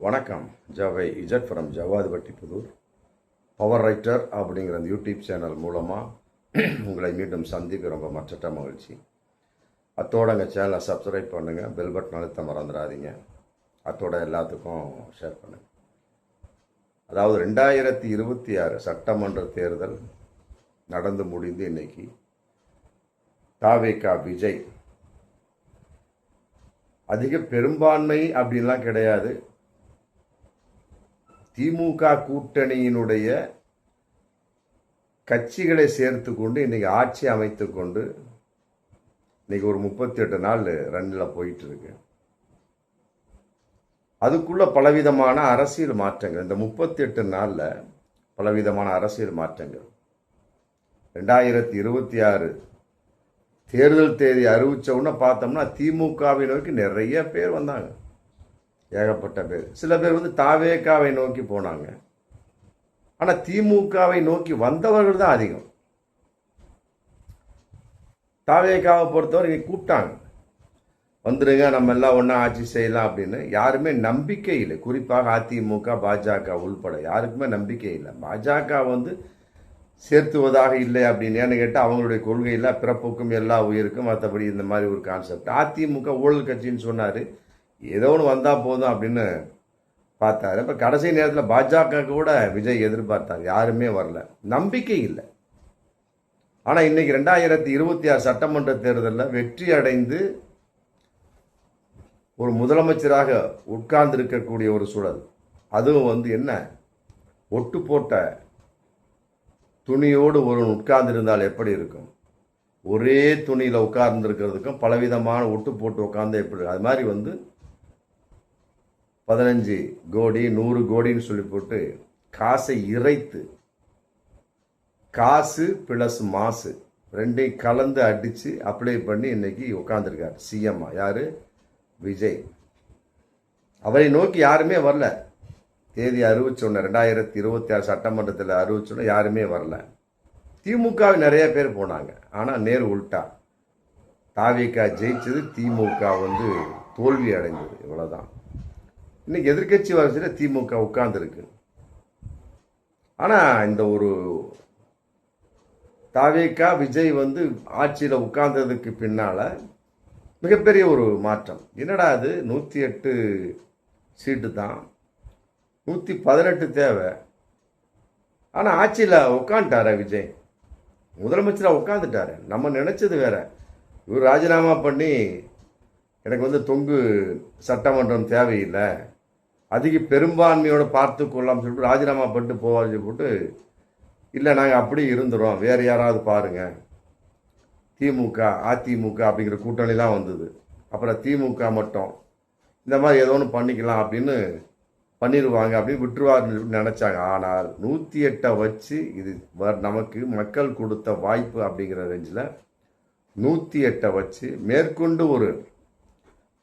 வணக்கம். ஜவை இஜட் from Javadhupatti Pudur. Power writer அப்படிங்கிற அந்த யூடியூப் சேனல் மூலமாக உங்களை மீண்டும் சந்திக்க ரொம்ப மற்ற மகிழ்ச்சி. அத்தோட எங்கள் சேனலை சப்ஸ்கிரைப் பண்ணுங்கள், பெல் பட்டன் அழுத்த மறந்துடாதீங்க. அத்தோட எல்லாத்துக்கும் ஷேர் பண்ணுங்கள். அதாவது 2026 சட்டமன்ற தேர்தல் நடந்து முடிந்து இன்னைக்கு தாவேகா விஜய் அதிக பெரும்பான்மை அப்படின்லாம் கிடையாது. திமுக கூட்டணியினுடைய கட்சிகளை சேர்த்து கொண்டு இன்னைக்கு ஆட்சி அமைத்து கொண்டு இன்னைக்கு ஒரு 38 நாள் ரன்னில் போயிட்டு இருக்கு. அதுக்குள்ள பலவிதமான அரசியல் மாற்றங்கள், இந்த 38 நாளில் பலவிதமான அரசியல் மாற்றங்கள். 2026 தேர்தல் தேதி அறிவிச்ச உடனே பார்த்தோம்னா திமுகவை நோக்கி நிறைய பேர் வந்தாங்க, ஏகப்பட்ட பேர். சில பேர் தாவேகாவை நோக்கி போனாங்க. ஆனால் திமுகவை நோக்கி வந்தவர்கள் தான் அதிகம். தாவேகாவை பொறுத்தவரை கூப்பிட்டாங்க, வந்துடுங்க நம்ம எல்லாம் ஒன்றா ஆட்சி செய்யலாம் அப்படின்னு. யாருமே நம்பிக்கை இல்லை, குறிப்பாக அதிமுக பாஜக உள்பட யாருக்குமே நம்பிக்கை இல்லை. பாஜக சேர்த்துவதாக இல்லை அப்படின்னு ஏன்னு கேட்டால் அவங்களுடைய கொள்கையில் பிறப்புக்கும் எல்லா உயிருக்கும், மற்றபடி இந்த மாதிரி ஒரு கான்செப்ட். அதிமுக ஊழல் கட்சின்னு சொன்னார், ஏதோ ஒன்று வந்தால் போதும் அப்படின்னு பார்த்தாரு. இப்போ கடைசி நேரத்தில் பாஜக கூட விஜய் எதிர்பார்த்தார், யாருமே வரல, நம்பிக்கை இல்லை. ஆனால் இன்னைக்கு 2026 சட்டமன்ற தேர்தலில் வெற்றி அடைந்து ஒரு முதலமைச்சராக உட்கார்ந்து இருக்கக்கூடிய ஒரு சூழல். அதுவும் என்ன, ஒட்டு போட்ட துணியோடு ஒருவன் உட்கார்ந்து இருந்தால் எப்படி இருக்கும்? ஒரே துணியில் உட்கார்ந்து இருக்கிறதுக்கும் பலவிதமான ஒட்டு போட்டு உட்கார்ந்து எப்படி, அது மாதிரி 15 கோடி 100 கோடின்னு சொல்லி போட்டு காசை இறைத்து, காசு பிளஸ் மாசு ரெண்டையும் கலந்து அடித்து அப்ளை பண்ணி இன்னைக்கு உட்காந்துருக்கார் சிஎம். யாரு? விஜய். அவரை நோக்கி யாருமே வரல. தேதி அறிவிச்சோன்ன 2026 சட்டமன்றத்தில் அறிவிச்சோன்னு யாருமே வரல. திமுக நிறைய பேர் போனாங்க. ஆனால் நேரு உள்டா, தாவேகா ஜெயிச்சது, திமுக தோல்வி அடைந்தது. இவ்வளவுதான். இன்னைக்கு எதிர்கட்சி வரிசையில் திமுக உட்கார்ந்துருக்கு. ஆனால் இந்த ஒரு தாவேகா விஜய் ஆட்சியில் உட்கார்ந்ததுக்கு பின்னால மிகப்பெரிய ஒரு மாற்றம். என்னடா அது, 108 சீட்டு தான், 118 தேவை. ஆனால் ஆட்சியில் உட்காந்துட்டார விஜய், முதலமைச்சராக உட்காந்துட்டாரு. நம்ம நினைச்சது வேற. இவர் ராஜினாமா பண்ணி எனக்கு தொங்கு சட்டமன்றம் தேவையில்லை, அதிக பெரும்பான்மையோட பார்த்து கொள்ளலாம்னு சொல்லிட்டு ராஜினாமா பண்ணிட்டு போவான்னு சொல்லிட்டு, இல்லை நாங்கள் அப்படி இருந்துடும், வேறு யாராவது பாருங்க. திமுக அதிமுக அப்படிங்கிற கூட்டணிலாம் வந்தது. அப்புறம் திமுக மட்டும் இந்த மாதிரி ஏதோ ஒன்று பண்ணிக்கலாம் அப்படின்னு பண்ணிடுவாங்க அப்படின்னு விட்டுருவாருன்னு நினைச்சாங்க. ஆனால் 108 வச்சு இது நமக்கு மக்கள் கொடுத்த வாய்ப்பு அப்படிங்கிற ரேஞ்சில் 108 வச்சு மேற்கொண்டு ஒரு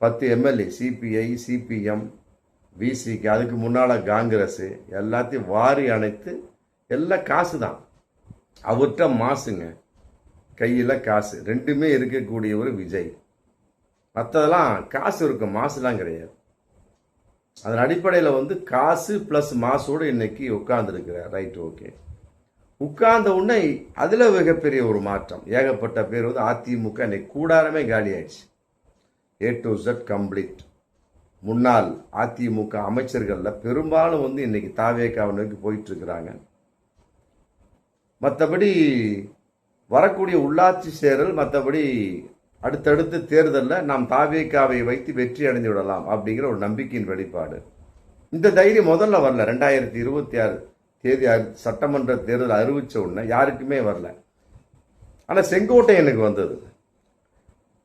10 எம்எல்ஏ சிபிஐ சிபிஎம் விசிக்கு, அதுக்கு முன்னால் காங்கிரஸ் எல்லாத்தையும் வாரி அணைத்து, எல்லாம் காசு தான். அவர்கிட்ட மாசுங்க, கையில் காசு ரெண்டுமே இருக்கக்கூடிய ஒரு விஜய். மற்றதெல்லாம் காசு இருக்கும், மாசுலாம் கிடையாது. அதன் அடிப்படையில் காசு ப்ளஸ் மாசோடு இன்னைக்கு உட்கார்ந்துருக்கிறார். Right, okay. உட்கார்ந்த உடனே அதில் மிகப்பெரிய ஒரு மாற்றம். ஏகப்பட்ட பேர் அதிமுக இன்னைக்கு கூடாரமே காலி ஆயிடுச்சு. A to Z complete. முன்னாள் அதிமுக அமைச்சர்களில் பெரும்பாலும் இன்னைக்கு தாவேகாவை நோக்கி போயிட்டு இருக்கிறாங்க. மற்றபடி வரக்கூடிய உள்ளாட்சி தேர்தல், மற்றபடி அடுத்தடுத்த தேர்தலில் நாம் தாவேகாவை வைத்து வெற்றி அடைந்து விடலாம் அப்படிங்கிற ஒரு நம்பிக்கையின் வெளிப்பாடு. இந்த தைரியம் முதல்ல வரல. 2026 தேதி சட்டமன்ற தேர்தல் அறிவிச்ச உடனே யாருக்குமே வரல. ஆனால் செங்கோட்டையனுக்கு வந்தது.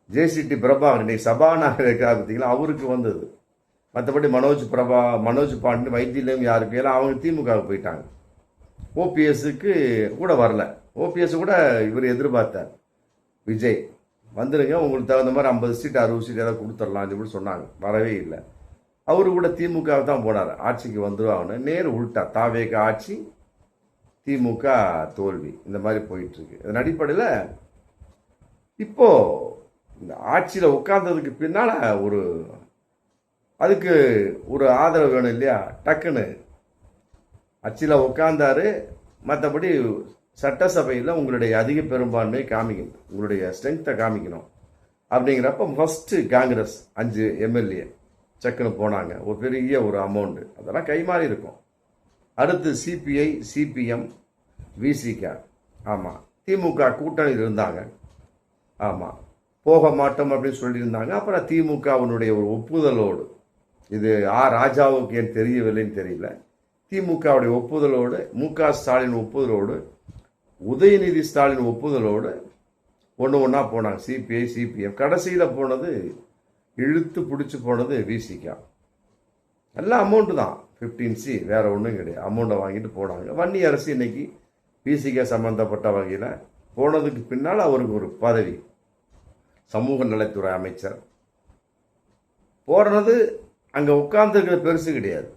ஜேசிடி பிரபாகர் இன்னைக்கு சபாநாயகர் இருக்கிறார் பார்த்தீங்களா, அவருக்கு வந்தது. மற்றபடி மனோஜ் பாண்டியன் வைத்தியம் யாருக்கு எல்லாம் அவங்க திமுகவுக்கு போயிட்டாங்க. ஓபிஎஸ்க்கு கூட வரல. ஓபிஎஸ் கூட இவர் எதிர்பார்த்தார், விஜய் வந்துடுங்க உங்களுக்கு தகுந்த மாதிரி 50 சீட் 60 சீட் ஏதாவது கொடுத்துடலாம் அப்படின்னு சொன்னாங்க. வரவே இல்லை. அவரு கூட திமுக தான் போனார், ஆட்சிக்கு வந்துடுவாங்கன்னு. நேரு உள்டா, தாவேகா ஆட்சி, திமுக தோல்வி, இந்த மாதிரி போயிட்டு இருக்கு. அதன் அடிப்படையில் இப்போ இந்த ஆட்சியில் உட்கார்ந்ததுக்கு பின்னால் ஒரு அதுக்கு ஒரு ஆதரவு வேணும் இல்லையா? டக்குன்னு ஆட்சியில் உட்கார்ந்தாரு. மற்றபடி சட்டசபையில் உங்களுடைய அதிக பெரும்பான்மையை காமிக்கணும், உங்களுடைய ஸ்ட்ரென்த்தை காமிக்கணும். அப்படிங்கிறப்ப ஃபஸ்ட்டு காங்கிரஸ் 5 எம்எல்ஏ செக்குன்னு போனாங்க. ஒரு பெரிய ஒரு அமௌண்ட்டு, அதெல்லாம் கைமாறி இருக்கும். அடுத்து சிபிஐ, சிபிஎம், விசிக, ஆமாம் திமுக கூட்டணியில் இருந்தாங்க. ஆமாம் போக மாட்டோம் அப்படின்னு சொல்லியிருந்தாங்க. அப்புறம் திமுகவினுடைய ஒரு ஒப்புதலோடு, இது ராஜாவுக்கு ஏன் தெரியவில்லைன்னு தெரியல, திமுகவுடைய ஒப்புதலோடு, மு.க. ஸ்டாலின் ஒப்புதலோடு, உதயநிதி ஸ்டாலின் ஒப்புதலோடு ஒன்று ஒன்றா போனாங்க. CBI, CPM. கடைசியில் போனது, இழுத்து பிடிச்சி போனது விசிக. எல்லாம் அமௌண்ட்டு தான், 15C, வேற ஒன்றும் கிடையாது. அமௌண்ட்டை வாங்கிட்டு போனாங்க. வன்னி அரசு இன்னைக்கு விசிக சம்பந்தப்பட்ட வகையில் போனதுக்கு பின்னால் அவருக்கு ஒரு பதவி, சமூக நலத்துறை அமைச்சர். போடுறது அங்கே உட்கார்ந்துருக்கிற பெருசு கிடையாது.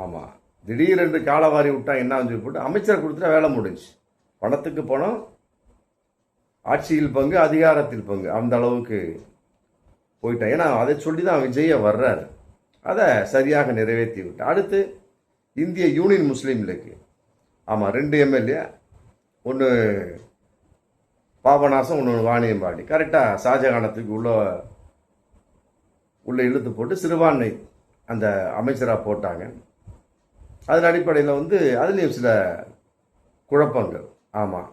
ஆமாம், திடீரென்று காலவாரி விட்டா என்ன சொல்லி போட்டு அமைச்சர் கொடுத்துட்டா வேலை முடிஞ்சு. பணத்துக்கு பணம், ஆட்சியில் பங்கு, அதிகாரத்தில் பங்கு, அந்த அளவுக்கு போயிட்டான். ஏன்னா அதை சொல்லி தான் விஜய வர்றாரு. அதை சரியாக நிறைவேற்றி விட்டார். அடுத்து இந்திய யூனியன் முஸ்லீம் லீக், ஆமாம் 2 எம்எல்ஏ, ஒன்று பாபநாசம், ஒன்று வாணியம்பாடி. கரெக்டாக ஷாஜகானத்துக்கு உள்ள இழுத்து போட்டு சிறுபான்மை அந்த அமைச்சராக போட்டாங்க. அதன் அடிப்படையில் அதுலேயும் சில குழப்பங்கள். ஆமாம்,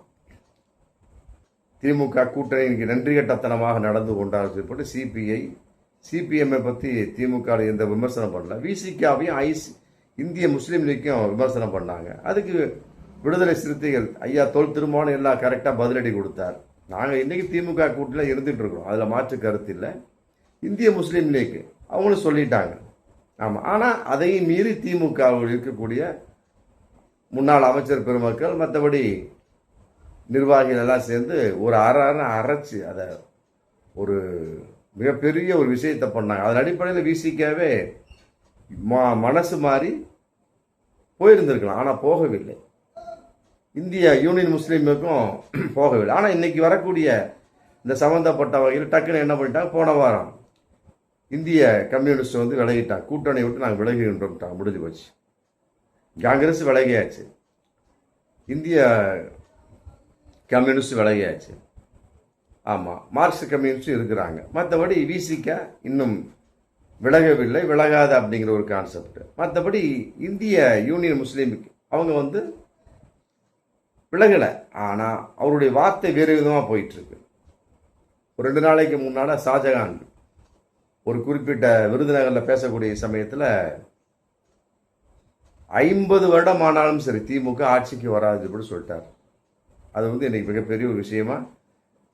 திமுக கூட்டணிக்கு நன்றி கட்டத்தனமாக நடந்து கொண்டார் சொல்லப்பட்டு சிபிஐ, சிபிஎம்ஐ பற்றி திமுக எந்த விமர்சனம் பண்ணல. விசிகாவையும் இந்திய முஸ்லீம் லீக்கையும் விமர்சனம் பண்ணாங்க. அதுக்கு விடுதலை சிறுத்தைகள் ஐயா தொல் திருமாவளவன் எல்லாம் கரெக்டாக பதிலடி கொடுத்தார். நாங்கள் இன்றைக்கி திமுக கூட்டணியில் இருந்துகிட்டு இருக்கிறோம், அதில் மாற்று கருத்து இல்லை. இந்திய முஸ்லீம் லீக் அவங்களும் சொல்லிட்டாங்க. ஆமாம், ஆனால் அதையும் மீறி திமுகவில் இருக்கக்கூடிய முன்னாள் அமைச்சர் பெருமக்கள், மற்றபடி நிர்வாகிகள் எல்லாம் சேர்ந்து ஒரு அரைச்சி அதை ஒரு மிகப்பெரிய ஒரு விஷயத்தை பண்ணாங்க. அதன் அடிப்படையில் விசிகாவே மனசு மாறி போயிருந்திருக்கலாம், ஆனால் போகவில்லை. இந்திய யூனியன் முஸ்லீமுக்கும் போகவில்லை. ஆனால் இன்னைக்கு வரக்கூடிய இந்த சம்பந்தப்பட்ட வகையில் டக்குன்னு என்ன பண்ணிட்டாங்க, போன வாரம் இந்திய கம்யூனிஸ்ட் விலகிட்டாங்க, கூட்டணி விட்டு நாங்கள் விலகின்றோம்ட்டாங்க, முடிஞ்சு போச்சு. காங்கிரஸ் விலகியாச்சு, இந்திய கம்யூனிஸ்ட் விலகியாச்சு. ஆமாம், மார்க்சிஸ்ட் கம்யூனிஸ்ட் இருக்கிறாங்க. மற்றபடி விசிக இன்னும் விலகவில்லை, விலகாது அப்படிங்கிற ஒரு கான்செப்ட். மற்றபடி இந்திய யூனியன் முஸ்லீம் அவங்க விலகலை. ஆனால் அவருடைய வார்த்தை வேறு விதமாக போயிட்டுருக்கு. ஒரு 2 நாளைக்கு முன்னால் ஷாஜகான் ஒரு குறிப்பிட்ட விருதுநகரில் பேசக்கூடிய சமயத்தில் 50 வருடம் ஆனாலும் சரி திமுக ஆட்சிக்கு வராது அப்படின்னு சொல்லிட்டார். அது இன்னைக்கு மிகப்பெரிய ஒரு விஷயமா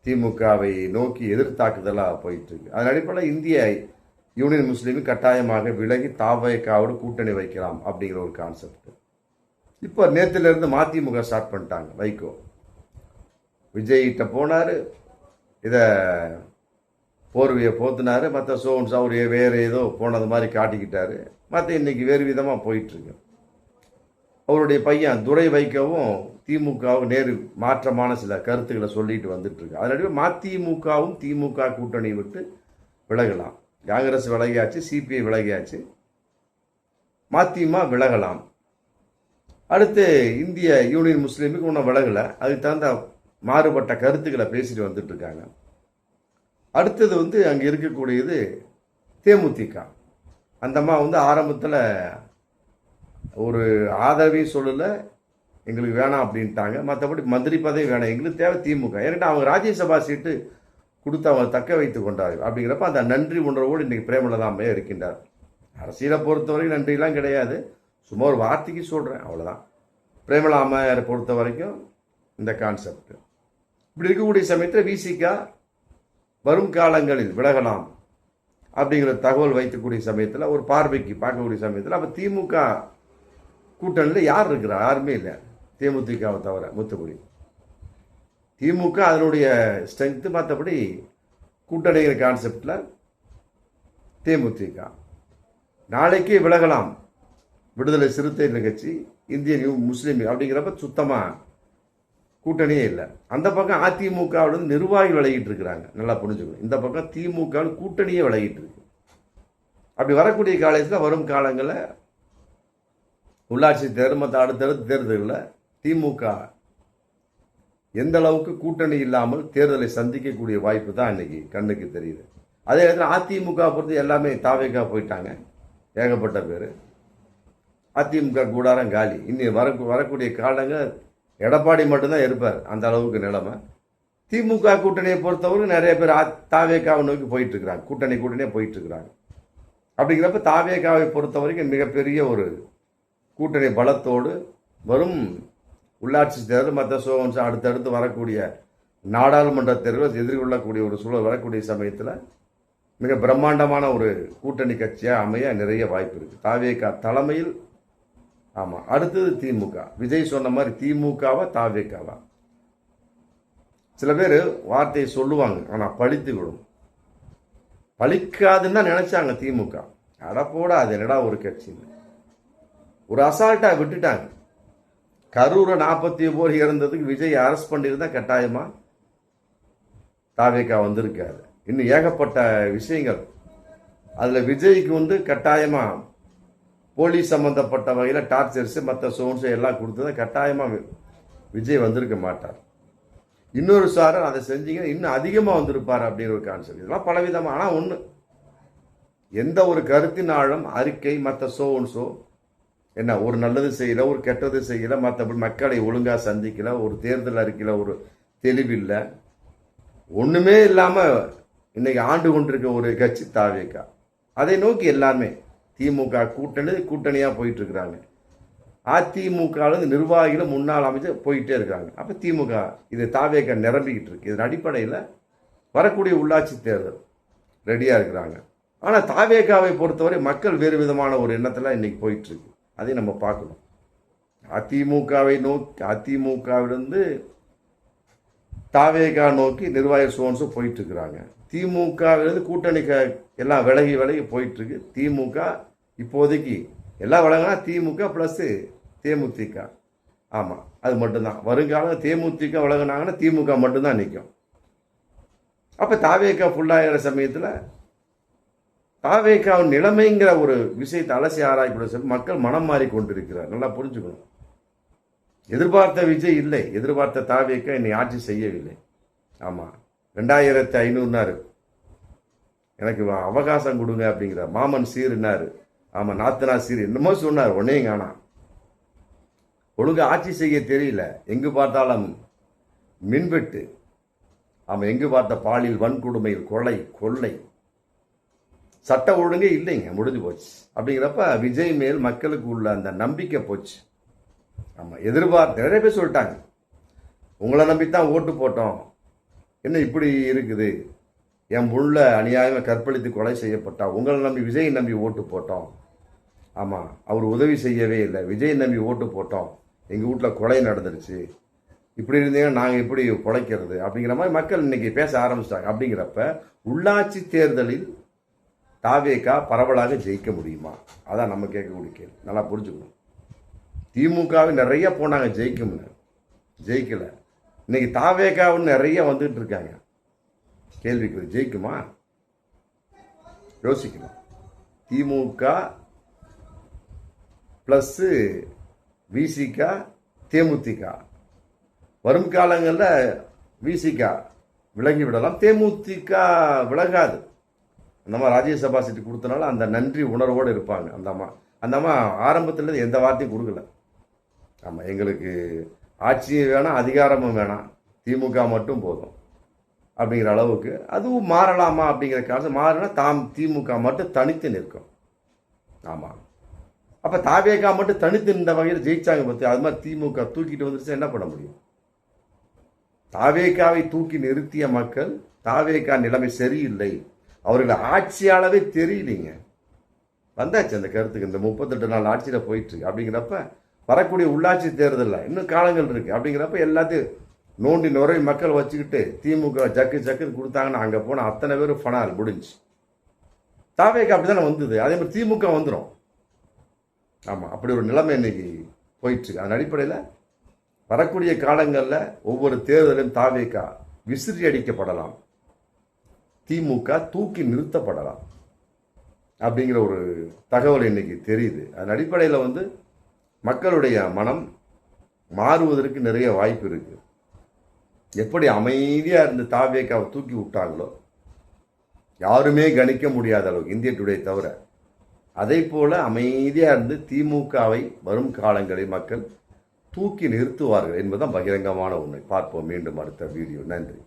திமுகவை நோக்கி எதிர்த்தாக்குதலாக போயிட்டு இருக்கு. அதன் அடிப்படையில் இந்திய யூனியன் முஸ்லீம் கட்டாயமாக விலகி தாவேக்காவோடு கூட்டணி வைக்கலாம் அப்படிங்கிற ஒரு கான்செப்ட். இப்போ நேற்றுலேருந்து மதிமுக ஸ்டார்ட் பண்ணிட்டாங்க. வைகோ விஜய்கிட்ட போனார், இதை போர்வையை போத்துனாரு, மற்ற சோன்ஸ் அவர் வேறு ஏதோ போனது மாதிரி காட்டிக்கிட்டாரு. மற்ற இன்னைக்கு வேறு விதமாக போயிட்டுருக்கு. அவருடைய பையன் துரை வைக்கவும் திமுகவும் நேரு மாற்றமான சில கருத்துக்களை சொல்லிட்டு வந்துட்டு இருக்கு. அதனால மதிமுகவும் திமுக கூட்டணி விட்டு விலகலாம். காங்கிரஸ் விலகியாச்சு, சிபிஐ விலகியாச்சு, மதிமுக விலகலாம். அடுத்து இந்திய யூனியன் முஸ்லீமுக்கு ஒன்றும் விலகலை, அதுக்கு தகுந்த மாறுபட்ட கருத்துக்களை பேசிட்டு வந்துட்டு இருக்காங்க. அடுத்தது அங்கே இருக்கக்கூடியது தேமுதிக. அந்தம்மா ஆரம்பத்தில் ஒரு ஆதரவையும் சொல்லலை, எங்களுக்கு வேணாம் அப்படின்ட்டாங்க. மற்றபடி மந்திரி பதவி வேணாம், எங்களுக்கு தேவை திமுக. ஏன்னா அவங்க ராஜ்யசபா சீட்டு கொடுத்து அவங்க தக்க வைத்து கொண்டார்கள். அப்படிங்கிறப்ப அந்த நன்றி உணர்வோடு இன்றைக்கி பிரேமலதா அம்மையா இருக்கின்றார். அரசியலை பொறுத்தவரைக்கும் நன்றிலாம் கிடையாது, சும்மா ஒரு வார்த்தைக்கு சொல்கிறேன், அவ்வளோதான். பிரேமலதா அம்மையாரை பொறுத்த வரைக்கும் இந்த கான்செப்ட். இப்படி இருக்கக்கூடிய சமயத்தில் விசிக வரும் காலங்களில் விலகலாம் அப்படிங்கிற தகவல் வைக்கக்கூடிய சமயத்தில், ஒரு பார்வைக்கு பார்க்கக்கூடிய சமயத்தில், அப்போ திமுக கூட்டணியில் யார் இருக்கிறா? யாருமே இல்லை, தேமுதிகவை தவிர. மூத்தபடி திமுக அதனுடைய ஸ்ட்ரென்த்து, மற்றபடி கூட்டணிங்கிற கான்செப்டில் தேமுதிக. நாளைக்கே விலகலாம் விடுதலை சிறுத்தைகள் கட்சி, இந்திய முஸ்லீம் அப்படிங்கிறப்ப சுத்தமாக கூட்டணியே இல்லை. அந்த பக்கம் அதிமுகவில் நிர்வாகிகள் விலகிட்டு இருக்கிறாங்க, நல்லா புரிஞ்சுக்கணும். இந்த பக்கம் திமுக கூட்டணியே விலகிட்டு இருக்கு. அப்படி வரக்கூடிய காலத்தில் வரும் காலங்களில் உள்ளாட்சி தேர்தல் மற்ற அடுத்தடுத்த தேர்தல்களில் திமுக எந்த அளவுக்கு கூட்டணி இல்லாமல் தேர்தலை சந்திக்கக்கூடிய வாய்ப்பு தான் இன்னைக்கு கண்ணுக்கு தெரியுது. அதே நேரத்தில் அதிமுக பொறுத்து எல்லாமே தாவேக்கா போயிட்டாங்க, ஏகப்பட்ட பேர். அதிமுக கூடாரம் காலி. இன்னும் வரக்கூடிய காலங்கள் எடப்பாடி மட்டும்தான் இருப்பார், அந்த அளவுக்கு நிலைமை. திமுக கூட்டணியை பொறுத்தவரைக்கும் நிறைய பேர் தாவேக்காவை நோக்கி போயிட்டு இருக்கிறாங்க, கூட்டணியே போயிட்டு இருக்கிறாங்க. அப்படிங்கிறப்ப தாவேக்காவை பொறுத்த வரைக்கும் மிகப்பெரிய ஒரு கூட்டணி பலத்தோடு வரும் உள்ளாட்சி தேர்தல் மற்ற சோகன்ஸ் அடுத்தடுத்து வரக்கூடிய நாடாளுமன்ற தேர்தல் எதிர்கொள்ளக்கூடிய ஒரு சூழல் வரக்கூடிய சமயத்தில் மிக பிரம்மாண்டமான ஒரு கூட்டணி கட்சியாக அமைய நிறைய வாய்ப்பு இருக்குது தாவேகா தலைமையில். ஆமாம், அடுத்தது திமுக. விஜய் சொன்ன மாதிரி திமுகவா தாவேக்காவா? சில பேர் வார்த்தையை சொல்லுவாங்க, ஆனால் பழித்துவிடும். பழிக்காதுன்னு தான் நினைச்சாங்க திமுக. அடப்போட அது என்னடா ஒரு கட்சின்னு ஒரு அசால்ட்டா விட்டுட்டாங்க. கரூரை 40 பேர் இறந்ததுக்கு விஜய் அரெஸ்ட் பண்ணியிருந்தா கட்டாயமா தாவேக்கா வந்திருக்காது. இன்னும் ஏகப்பட்ட விஷயங்கள் அதில் விஜய்க்கு கட்டாயமா போலீஸ் சம்பந்தப்பட்ட வகையில் டார்ச்சர்ஸ் மற்ற சோன்ஸ் எல்லாம் கொடுத்ததை கட்டாயமாக விஜய் வந்திருக்க மாட்டார். இன்னொரு சாரர் அதை செஞ்சீங்க இன்னும் அதிகமாக வந்திருப்பார் அப்படின்னு ஒரு கான்செப்ட். இதெல்லாம் பலவிதமாக. ஆனால் ஒன்று, எந்த ஒரு கருத்தின் ஆழம் அறிக்கை மற்ற சோன்ஸோ என்ன ஒரு நல்லது செய்யல, ஒரு கெட்டது செய்யல, மற்றபடி மக்களை ஒழுங்காக சந்திக்கல, ஒரு தேர்தல் அறிக்கையில் ஒரு தெளிவில்லை, ஒன்றுமே இல்லாமல் இன்னைக்கு ஆண்டு கொண்டிருக்க ஒரு கட்சி தாவேக்கா. அதை நோக்கி எல்லாருமே திமுக கூட்டணியாக போயிட்டு இருக்கிறாங்க. அதிமுக நிர்வாகிகள் முன்னாள் அமைச்சர் போயிட்டே இருக்காங்க. அப்போ திமுக இது தாவேக்கா நிரம்பிக்கிட்டு இருக்கு. இதன் அடிப்படையில் வரக்கூடிய உள்ளாட்சி தேர்தல் ரெடியாக இருக்கிறாங்க. ஆனால் தாவேக்காவை பொறுத்தவரை மக்கள் வேறு விதமான ஒரு எண்ணத்தில் இன்னைக்கு போயிட்டு இருக்கு. அதை நம்ம பார்க்கணும். அதிமுகவிலிருந்து தாவேகா நோக்கி நிர்வாக சோன்ஸும் போயிட்டு இருக்கிறாங்க. திமுகவிலிருந்து கூட்டணி எல்லாம் விலகி போயிட்டு இருக்கு. திமுக இப்போதைக்கு எல்லாம் விலகினா திமுக பிளஸ் தேமுதிக. ஆமாம், அது மட்டும்தான். வருங்காலம் தேமுதிக விலகினாங்கன்னா திமுக மட்டும்தான் நிற்கும். அப்போ தாவேகா ஃபுல்லாகிற சமயத்தில் தாவேகாவின் நிலைமைங்கிற ஒரு விஷயத்தை அலசி ஆராயக்கூடிய சொல்லி மக்கள் மனம் மாறி கொண்டிருக்கிறார். நல்லா புரிஞ்சுக்கணும். எதிர்பார்த்த விஜய் இல்லை, எதிர்பார்த்த தாவேகா இன்னைக்கு ஆட்சி செய்யவில்லை. ஆமாம், 2500 எனக்கு அவகாசம் கொடுங்க அப்படிங்கிற மாமன் சீருனாரு. ஆமாம், நாத்தனா சீர் என்னமோ சொன்னார், ஒன்னையும் காணா. ஒழுங்கு ஆட்சி செய்ய தெரியல. எங்கு பார்த்தாலும் மின்வெட்டு. ஆமாம், எங்கு பார்த்த பாலியல் வன்கொடுமை, கொள்ளை, சட்ட ஒழுங்கே இல்லைங்க, முடிஞ்சு போச்சு. அப்படிங்கிறப்ப விஜய் மேல் மக்களுக்கு உள்ள அந்த நம்பிக்கை போச்சு. ஆமாம், எதிர்பார்த்து நிறைய பேர் சொல்லிட்டாங்க, உங்களை நம்பித்தான் ஓட்டு போட்டோம், என்ன இப்படி இருக்குது, என் புள்ள அநியாயமாக கற்பழித்து கொலை செய்யப்பட்டா, உங்களை நம்பி விஜய் நம்பி ஓட்டு போட்டோம். ஆமாம், அவர் உதவி செய்யவே இல்லை, விஜய் நம்பி ஓட்டு போட்டோம், எங்கள் வீட்டில் கொலை நடந்துருச்சு, இப்படி இருந்தீங்கன்னா நாங்கள் எப்படி பிழைக்கிறது அப்படிங்கிற மாதிரி மக்கள் இன்னைக்கு பேச ஆரம்பிச்சிட்டாங்க. அப்படிங்கிறப்ப உள்ளாட்சி தேர்தலில் தாவேகா பரவலாக ஜெயிக்க முடியுமா? அதான் நம்ம கேட்கக்கூடிய கேள்வி. நல்லா புரிஞ்சுக்கணும். திமுகவை நிறைய போனாங்க ஜெயிக்கல. இன்னைக்கு தாவேகாவுன்னு நிறைய வந்துட்டு இருக்காங்க. கேள்விக்கு ஜெயிக்குமா? யோசிக்கணும். திமுக பிளஸ் விசிக தேமுதிக வரும் காலங்களில் விசிக விலகி விடலாம், தேமுதிக விலகாது. அந்த அம்மா ராஜ்யசபா சீட்டு கொடுத்தனால அந்த நன்றி உணர்வோடு இருப்பாங்க. அந்த அம்மா ஆரம்பத்தில் எந்த வார்த்தையும் கொடுக்கல. ஆமாம், எங்களுக்கு ஆட்சியும் வேணாம் அதிகாரமும் வேணாம், திமுக மட்டும் போதும் அப்படிங்கிற அளவுக்கு. அதுவும் மாறலாமா அப்படிங்கிற காரணம் மாறினா திமுக மட்டும் தனித்து நிற்கும். ஆமாம், அப்போ தாவேகா மட்டும் தனித்து நின்ற வகையில் ஜெயிச்சாங்க பற்றி. அது மாதிரி திமுக தூக்கிட்டு வந்துருச்சு, என்ன பண்ண முடியும்? தாவேகாவை தூக்கி நிறுத்திய மக்கள் தாவேகா நிலைமை சரியில்லை, அவர்கள் ஆட்சியாளவே தெரியலீங்க, வந்தாச்சு அந்த கருத்துக்கு. இந்த 38 நாள் ஆட்சியில் போயிட்டு இருக்கு. அப்படிங்கிறப்ப வரக்கூடிய உள்ளாட்சி தேர்தலில் இன்னும் காலங்கள் இருக்கு. அப்படிங்கிறப்ப எல்லாத்தையும் நோண்டி நுரை மக்கள் வச்சுக்கிட்டு திமுக ஜக்குன்னு கொடுத்தாங்கன்னா அங்கே போனால் அத்தனை பேரும் ஃபனால் முடிஞ்சு. தாவேகா அப்படி தானே வந்தது, அதே மாதிரி திமுக வந்துடும். ஆமாம், அப்படி ஒரு நிலைமை இன்னைக்கு போயிட்டு இருக்கு. அதன் அடிப்படையில் வரக்கூடிய காலங்களில் ஒவ்வொரு தேர்தலும் தாவேகா விசிறி அடிக்கப்படலாம், திமுக தூக்கி நிறுத்தப்படலாம். அப்படிங்கிற ஒரு தகவல் இன்னைக்கு தெரியுது. அதன் அடிப்படையில் வந்து மக்களுடைய மனம் மாறுவதற்கு நிறைய வாய்ப்பு இருக்கு. எப்படி அமைதியாக இருந்து தாவேக்காவை தூக்கி விட்டாங்களோ, யாருமே கணிக்க முடியாத அளவுக்கு இந்திய டுடே தவிர, அதை போல அமைதியாக இருந்து திமுகவை வரும் காலங்களில் மக்கள் தூக்கி நிறுத்துவார்கள் என்பதுதான் பகிரங்கமான உண்மை. பார்ப்போம் மீண்டும் அடுத்த வீடியோ. நன்றி.